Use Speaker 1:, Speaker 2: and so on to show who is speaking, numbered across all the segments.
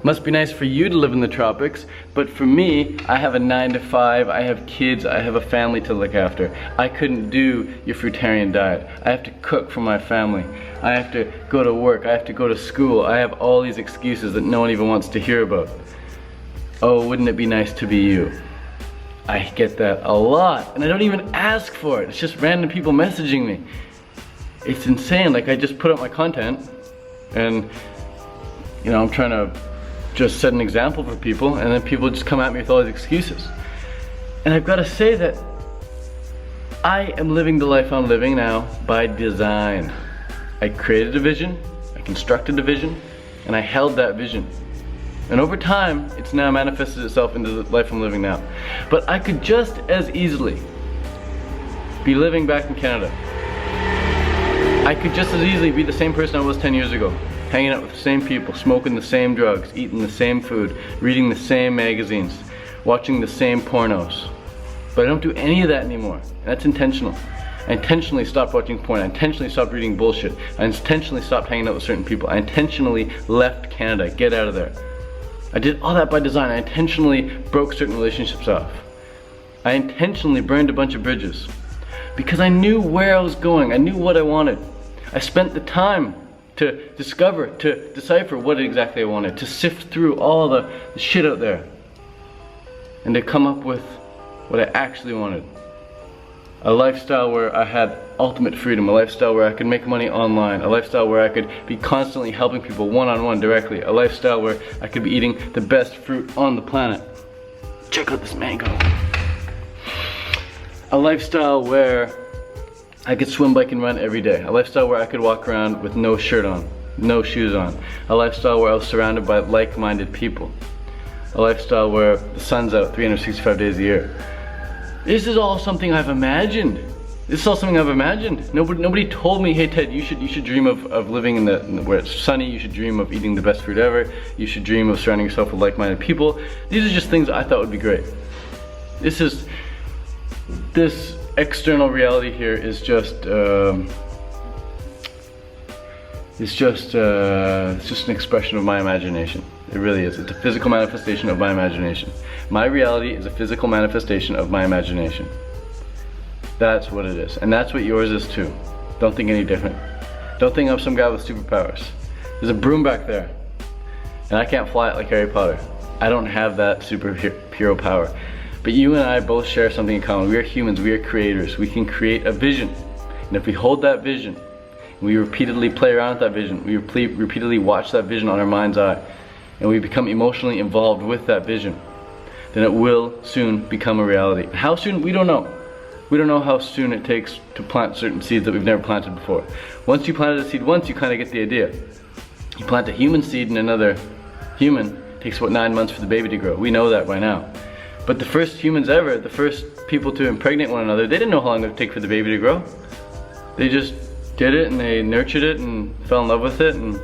Speaker 1: Must be nice for you to live in the tropics, but for me, I have a 9 to 5, I have kids, I have a family to look after. I couldn't do your fruitarian diet. I have to cook for my family. I have to go to work, I have to go to school. I have all these excuses that no one even wants to hear about. Oh, wouldn't it be nice to be you? I get that a lot, and I don't even ask for it. It's just random people messaging me. It's insane. Like, I just put up my content, and you know, I'm trying to just set an example for people, and then people just come at me with all these excuses. And I've got to say that I am living the life I'm living now by design. I created a vision, I constructed a vision, and I held that vision. And over time, it's now manifested itself into the life I'm living now. But I could just as easily be living back in Canada. I could just as easily be the same person I was 10 years ago. Hanging out with the same people, smoking the same drugs, eating the same food, reading the same magazines, watching the same pornos. But I don't do any of that anymore, and that's intentional. I intentionally stopped watching porn, I intentionally stopped reading bullshit, I intentionally stopped hanging out with certain people, I intentionally left Canada, get out of there. I did all that by design. I intentionally broke certain relationships off. I intentionally burned a bunch of bridges because I knew where I was going, I knew what I wanted. I spent the time to discover, to decipher what exactly I wanted, to sift through all the shit out there, and to come up with what I actually wanted. A lifestyle where I had ultimate freedom, a lifestyle where I could make money online, a lifestyle where I could be constantly helping people one-on-one directly, a lifestyle where I could be eating the best fruit on the planet. Check out this mango. A lifestyle where I could swim, bike, and run every day. A lifestyle where I could walk around with no shirt on, no shoes on. A lifestyle where I was surrounded by like-minded people. A lifestyle where the sun's out 365 days a year. This is all something I've imagined. This is all something I've imagined. Nobody told me, hey Ted, you should dream of living where it's sunny. You should dream of eating the best food ever. You should dream of surrounding yourself with like-minded people. These are just things I thought would be great. This external reality here is just it's just an expression of my imagination. It really is. It's a physical manifestation of my imagination. My reality is a physical manifestation of my imagination. That's what it is. And that's what yours is too. Don't think any different. Don't think I'm some guy with superpowers. There's a broom back there. And I can't fly it like Harry Potter. I don't have that superhero power. But you and I both share something in common. We are humans, we are creators. We can create a vision. And if we hold that vision, we repeatedly play around with that vision, we repeatedly watch that vision on our mind's eye, and we become emotionally involved with that vision, then it will soon become a reality. How soon? We don't know. We don't know how soon it takes to plant certain seeds that we've never planted before. Once you planted a seed once, you kind of get the idea. You plant a human seed in another human, it takes about 9 months for the baby to grow. We know that by now. But the first humans ever, the first people to impregnate one another, they didn't know how long it would take for the baby to grow. They just did it and they nurtured it and fell in love with it, and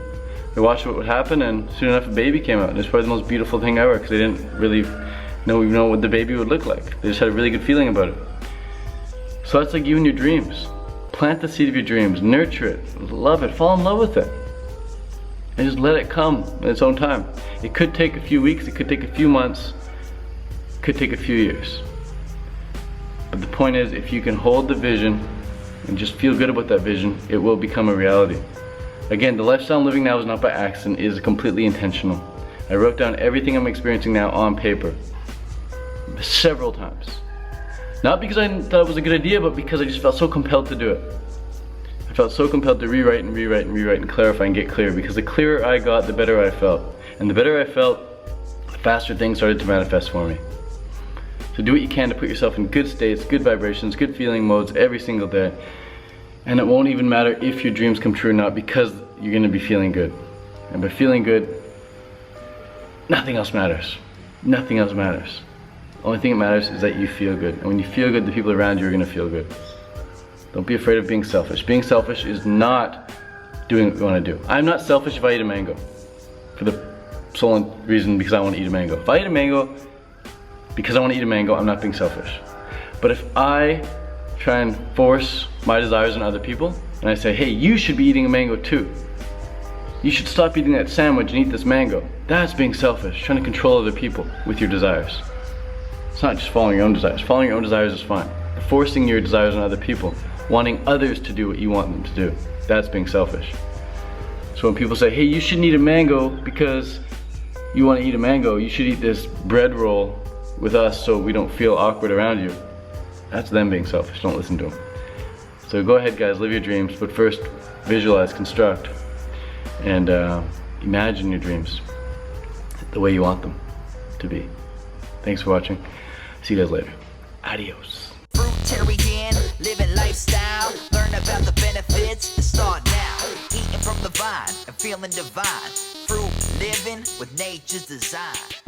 Speaker 1: they watched what would happen, and soon enough a baby came out. And it's probably the most beautiful thing ever because they didn't really know what the baby would look like. They just had a really good feeling about it. So that's like you and your dreams. Plant the seed of your dreams, nurture it, love it, fall in love with it. And just let it come in its own time. It could take a few weeks, it could take a few months, it could take a few years. But the point is, if you can hold the vision and just feel good about that vision, it will become a reality. Again, the lifestyle I'm living now is not by accident, it is completely intentional. I wrote down everything I'm experiencing now on paper several times. Not because I thought it was a good idea, but because I just felt so compelled to do it. I felt so compelled to rewrite and rewrite and rewrite and clarify and get clear, because the clearer I got, the better I felt. And the better I felt, the faster things started to manifest for me. So do what you can to put yourself in good states, good vibrations, good feeling modes every single day. And it won't even matter if your dreams come true or not, because you're going to be feeling good. And by feeling good, nothing else matters. Nothing else matters. The only thing that matters is that you feel good. And when you feel good, the people around you are going to feel good. Don't be afraid of being selfish. Being selfish is not doing what you want to do. I'm not selfish if I eat a mango. For the sole reason because I want to eat a mango. If I eat a mango because I want to eat a mango, I'm not being selfish. But if I try and force my desires on other people, and I say, hey, you should be eating a mango too, you should stop eating that sandwich and eat this mango. That's being selfish, trying to control other people with your desires. It's not just following your own desires. Following your own desires is fine. Forcing your desires on other people, wanting others to do what you want them to do, that's being selfish. So when people say, hey, you shouldn't eat a mango because you want to eat a mango, you should eat this bread roll with us so we don't feel awkward around you, that's them being selfish. Don't listen to them. So go ahead, guys, live your dreams, but first visualize, construct, and imagine your dreams the way you want them to be. Thanks for watching. See you guys later. Adios.
Speaker 2: Fruitarian, living lifestyle. Learn about the benefits and start now. Eating from the vine and feeling divine. Fruit living with nature's design.